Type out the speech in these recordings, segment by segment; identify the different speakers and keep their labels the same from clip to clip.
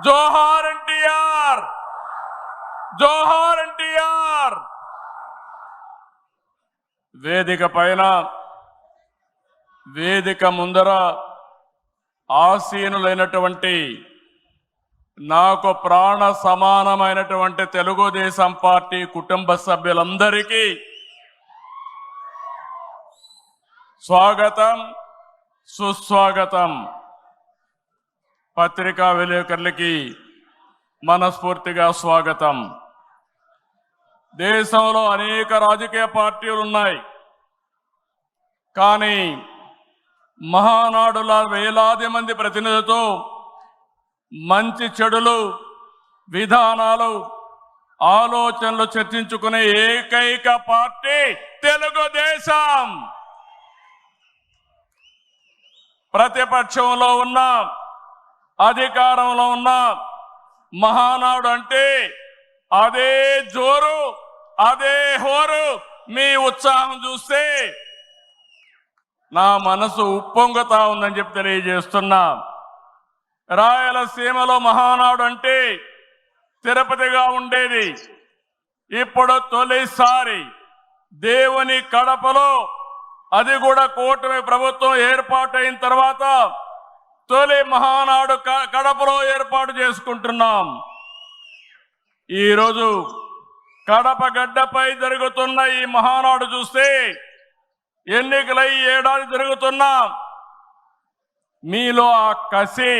Speaker 1: జోహార్ ఎన్టీఆర్, జోహార్ ఎన్టీఆర్. వేదిక పైన, వేదిక ముందర ఆసీనులైనటువంటి నాకు ప్రాణ సమానమైనటువంటి తెలుగుదేశం పార్టీ కుటుంబ సభ్యులందరికీ స్వాగతం, సుస్వాగతం. పత్రికా విలేకరులకి మనస్ఫూర్తిగా స్వాగతం. దేశంలో అనేక రాజకీయ పార్టీలు ఉన్నాయి, కానీ మహానాడుల వేలాది మంది ప్రతినిధులతో మంచి చెడులు, విధానాలు, ఆలోచనలు చర్చించుకునే ఏకైక పార్టీ తెలుగుదేశం. ప్రతిపక్షంలో ఉన్న, అధికారంలో ఉన్న మహానాడు అంటే అదే జోరు, అదే హోరు. మీ ఉత్సాహం చూస్తే నా మనసు ఉప్పొంగుతా ఉందని చెప్పి తెలియజేస్తున్నా. రాయలసీమలో మహానాడు అంటే తిరుపతిగా ఉండేది. ఇప్పుడు తొలిసారి దేవుని కడపలో, అది కూడా కూటమి ప్రభుత్వం ఏర్పాటైన తర్వాత తొలి మహానాడు కడపలో ఏర్పాటు చేసుకుంటున్నాం. ఈరోజు కడప గడ్డపై జరుగుతున్న ఈ మహానాడు చూస్తే ఎన్నికలై ఏడాది జరుగుతున్నా మీలో ఆ కసి,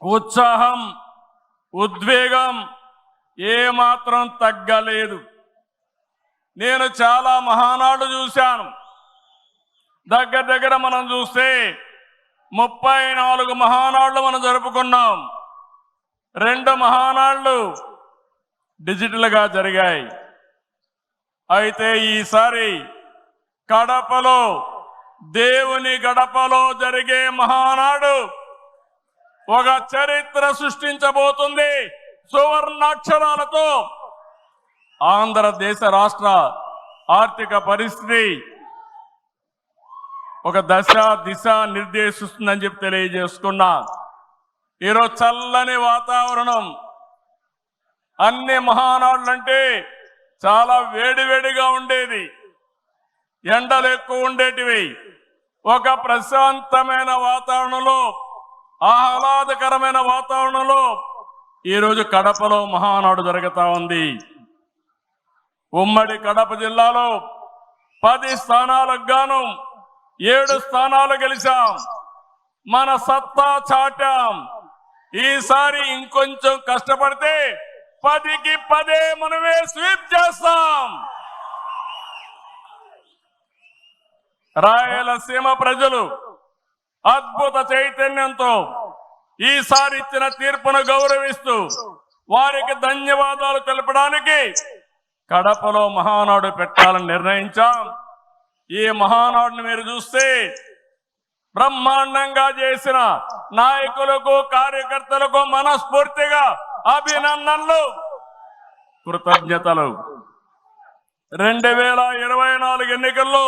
Speaker 1: ఉత్సాహం, ఉద్వేగం ఏమాత్రం తగ్గలేదు. నేను చాలా మహానాడు చూశాను. దగ్గర మనం చూస్తే 34 మహానాడులు మనం జరుపుకున్నాం. 2 మహానాడులు డిజిటల్గా జరిగాయి. అయితే ఈసారి కడపలో, దేవుని గడపలో జరిగే మహానాడు ఒక చరిత్ర సృష్టించబోతుంది. సువర్ణాక్షరాలతో ఆంధ్రదేశ రాష్ట్ర ఆర్థిక పరిస్థితి ఒక దిశ నిర్దేశిస్తుందని చెప్పి తెలియజేసుకున్నా. ఈరోజు చల్లని వాతావరణం. అన్ని మహానాడులంటే చాలా వేడివేడిగా ఉండేది, ఎండలు ఎక్కువ ఉండేటివి. ఒక ప్రశాంతమైన వాతావరణంలో, ఆహ్లాదకరమైన వాతావరణంలో ఈరోజు కడపలో మహానాడు జరుగుతా ఉంది. ఉమ్మడి కడప జిల్లాలో 10 స్థానాలకు గాను 7 స్థానాలు గెలిచాం. మన సత్తా చాటాం. ఈసారి ఇంకొంచెం కష్టపడితే 10కి 10 మనమే స్వీప్ చేస్తాం. రాయలసీమ ప్రజలు అద్భుత చైతన్యంతో ఈసారి ఇచ్చిన తీర్పును గౌరవిస్తూ వారికి ధన్యవాదాలు తెలపడానికి కడపలో మహానాడు పెట్టాలని నిర్ణయించాం. ఈ మహానాడుని మీరు చూస్తే బ్రహ్మాండంగా చేసిన నాయకులకు, కార్యకర్తలకు మనస్ఫూర్తిగా అభినందనలు, కృతజ్ఞతలు. 2024 ఎన్నికల్లో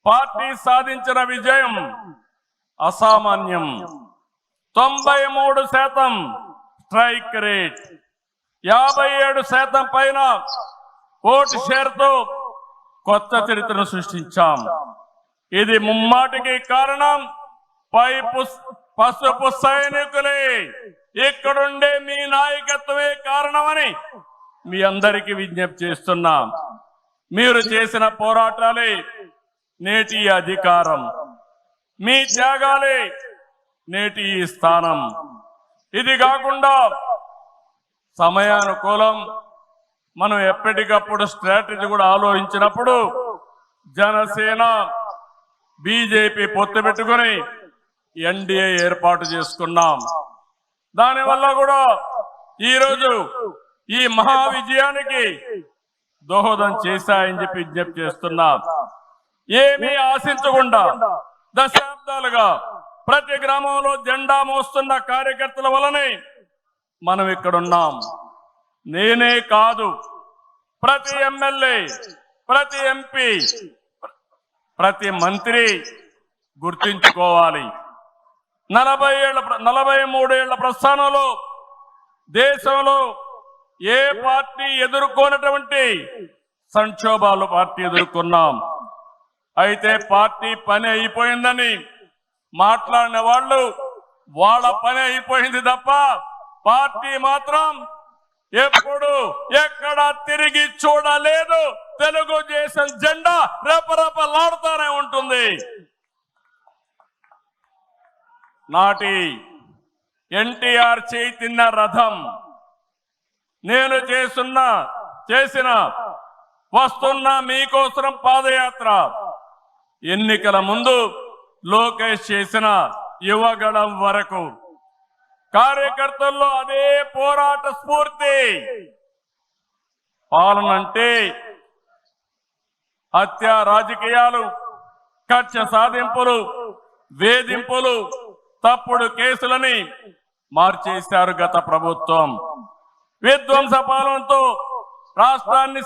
Speaker 1: పార్టీ సాధించిన విజయం అసామాన్యం. 93% స్ట్రైక్ రేట్, 57% పైన ఓటు షేర్తో కొత్త చరిత్రను సృష్టించాం. ఇది ముమ్మాటికి కారణం పసుపు సైనికులే, ఇక్కడుండే మీ నాయకత్వమే కారణమని మీ అందరికీ విజ్ఞప్తి చేస్తున్నాం. మీరు చేసిన పోరాటాలే నేటి అధికారం, మీ త్యాగాలే నేటి ఈ స్థానం. ఇది కాకుండా సమయానుకూలం మనం ఎప్పటికప్పుడు స్ట్రాటజీ కూడా ఆలోచించినప్పుడు జనసేన, బీజేపీ పొత్తు పెట్టుకుని ఎన్డీఏ ఏర్పాటు చేసుకున్నాం. దానివల్ల కూడా ఈరోజు ఈ మహా విజయానికి దోహదం చేశాయని చెప్పి విజ్ఞప్తి చేస్తున్నా. ఏమీ ఆశించకుండా దశాబ్దాలుగా ప్రతి గ్రామంలో జెండా మోస్తున్న కార్యకర్తల వలనే మనం ఇక్కడున్నాం. నేనే కాదు, ప్రతి ఎమ్మెల్యే, ప్రతి ఎంపీ, ప్రతి మంత్రి గుర్తించుకోవాలి. 43 ఏళ్ల ప్రస్థానంలో దేశంలో ఏ పార్టీ ఎదుర్కొన్నటువంటి సంక్షోభాలు పార్టీ ఎదుర్కొన్నాం. అయితే పార్టీ పని అయిపోయిందని మాట్లాడిన వాళ్ళు వాళ్ళ పని అయిపోయింది తప్ప పార్టీ మాత్రం ఎప్పుడు ఎక్కడ తిరిగి చూడలేదు. తెలుగుదేశం జెండా రెపరెపలాడుతూనే ఉంటుంది. నాటి ఎన్టీఆర్ చైతన్య రథం నేను చేసిన వస్తున్న మీకోసం పాదయాత్ర, ఎన్నికల ముందు లోకేష్ చేసిన యువగళం వరకు కార్యకర్తల్లో అదే పోరాట స్ఫూర్తి. పాలన అంటే హత్య రాజకీయాలు, కక్ష సాధింపులు, వేధింపులు, తప్పుడు కేసులని మార్చేశారు గత ప్రభుత్వం. విధ్వంస పాలనతో రాష్ట్రాన్ని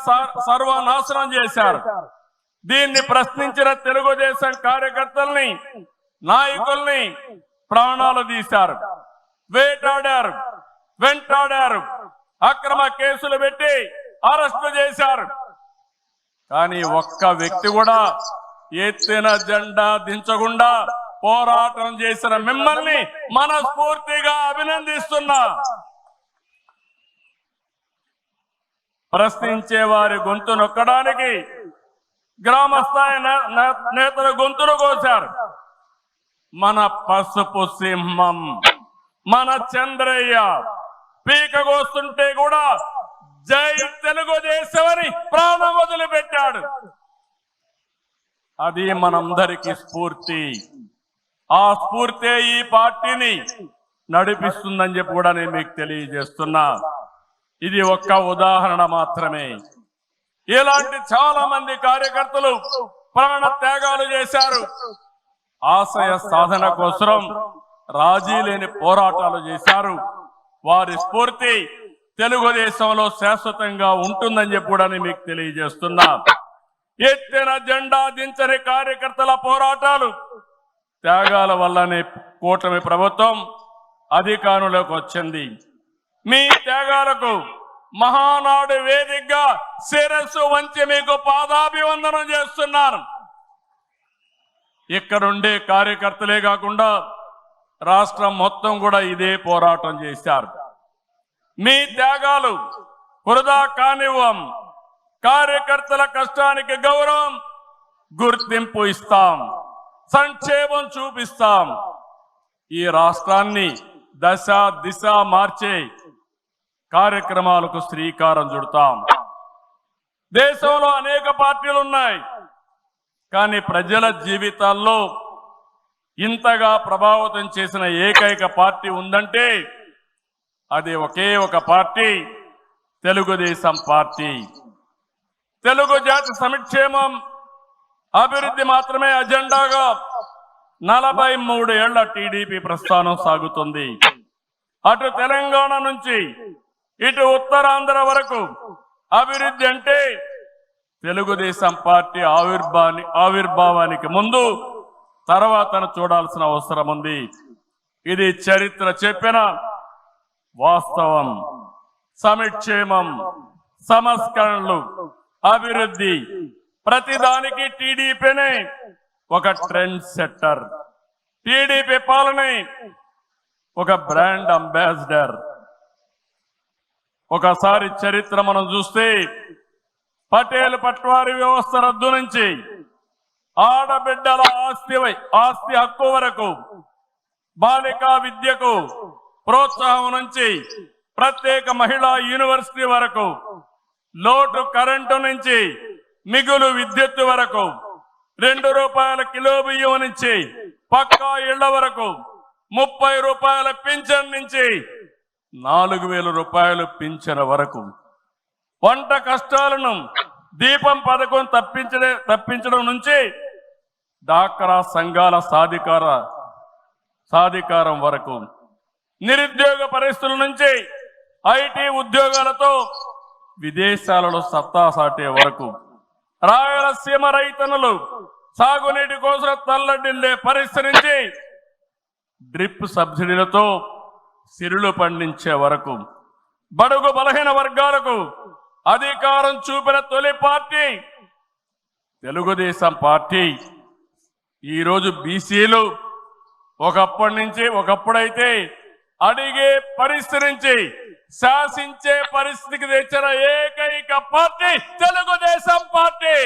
Speaker 1: సర్వనాశనం చేశారు. దీన్ని ప్రశ్నించిన తెలుగుదేశం కార్యకర్తల్ని, నాయకుల్ని ప్రాణాలు తీశారు, వేటాడారు, వెంటాడారు, అక్రమ కేసులు పెట్టి అరెస్టు చేశారు. కానీ ఒక్క వ్యక్తి కూడా ఎత్తిన జెండా దించకుండా పోరాటం చేసిన మిమ్మల్ని మనస్ఫూర్తిగా అభినందిస్తున్నా. ప్రశ్నించే వారి గొంతు నొక్కడానికి గ్రామ స్థాయి నేతల గొంతులు కోశారు. మన పసుపు సింహం, మన చంద్రయ్య పీకగోస్తుంటే కూడా జై తెలుగుదేశం అని ప్రాణం వదిలిపెట్టాడు. అది మనందరికీ స్ఫూర్తి. ఆ స్ఫూర్తే ఈ పార్టీని నడిపిస్తుందని చెప్పి కూడా నేను మీకు తెలియజేస్తున్నా. ఇది ఒక్క ఉదాహరణ మాత్రమే. ఇలాంటి చాలా మంది కార్యకర్తలు ప్రాణ త్యాగాలు చేశారు. ఆశయ సాధన కోసం రాజీ లేని పోరాటాలు చేశారు. వారి స్ఫూర్తి తెలుగుదేశంలో శాశ్వతంగా ఉంటుందని చెప్పి కూడా నేను మీకు తెలియజేస్తున్నా. ఎత్తిన జెండా దించని కార్యకర్తల పోరాటాలు, త్యాగాల వల్లనే కూటమి ప్రభుత్వం అధికారంలోకి వచ్చింది. మీ త్యాగాలకు మహానాడు వేదికగా శిరస్సు వంచి మీకు పాదాభివందనం చేస్తున్నాను. ఇక్కడుండే కార్యకర్తలే కాకుండా రాష్ట్రం మొత్తం కూడా ఇదే పోరాటం చేశారు. మీ త్యాగాలు వృధా కానివ్వం. కార్యకర్తల కష్టానికి గౌరవం, గుర్తింపు ఇస్తాం, సంక్షేమం చూపిస్తాం. ఈ రాష్ట్రాన్ని దశ దిశ మార్చే కార్యక్రమాలకు శ్రీకారం చుడతాం. దేశంలో అనేక పార్టీలు ఉన్నాయి, కానీ ప్రజల జీవితాల్లో ఇంతగా ప్రభావితం చేసిన ఏకైక పార్టీ ఉందంటే అది ఒకే ఒక పార్టీ, తెలుగుదేశం పార్టీ. తెలుగు జాతి సంక్షేమం, అభివృద్ధి మాత్రమే అజెండాగా 43 ఏళ్ల టీడీపీ ప్రస్థానం సాగుతుంది. అటు తెలంగాణ నుంచి ఇటు ఉత్తరాంధ్ర వరకు అభివృద్ధి అంటే తెలుగుదేశం పార్టీ ఆవిర్భావానికి ముందు తర్వాతను చూడాల్సిన అవసరం ఉంది. ఇది చరిత్ర చెప్పిన వాస్తవం. సంక్షేమం, సంస్కరణలు, అభివృద్ధి, ప్రతిదానికి టీడీపీనే ఒక ట్రెండ్ సెట్టర్. టీడీపీ పాలనే ఒక బ్రాండ్ అంబాసిడర్. ఒకసారి చరిత్ర మనం చూస్తే పటేల్ పట్వారీ వ్యవస్థ రద్దు నుంచి ఆడబిడ్డల ఆస్తి హక్కు వరకు, బాలికా విద్యకు ప్రోత్సాహం నుంచి ప్రత్యేక మహిళా యూనివర్సిటీ వరకు, లోటు కరెంటు నుంచి మిగులు విద్యుత్ వరకు, 2 రూపాయల కిలో బియ్యం నుంచి పక్కా ఇళ్ల వరకు, 30 రూపాయల పింఛన్ నుంచి 4,000 రూపాయలు పింఛన్ వరకు, వంట కష్టాలను దీపం పథకం తప్పించడం నుంచి డాక్రా సంఘాల సాధికారం వరకు, నిరుద్యోగ పరిస్థితుల నుంచి ఐటీ ఉద్యోగాలతో విదేశాలలో సత్తా సాటే వరకు, రాయలసీమ రైతన్నులు సాగునీటి కోసం తల్లడిల్లే పరిస్థితి నుంచి డ్రిప్ సబ్సిడీలతో సిరులు పండించే వరకు బడుగు బలహీన వర్గాలకు అధికారం చూపిన తొలి పార్టీ తెలుగుదేశం పార్టీ. ఈరోజు బీసీలు ఒకప్పుడైతే అడిగే పరిస్థితి నుంచి శాసించే పరిస్థితికి తెచ్చిన ఏకైక పార్టీ తెలుగుదేశం పార్టీ.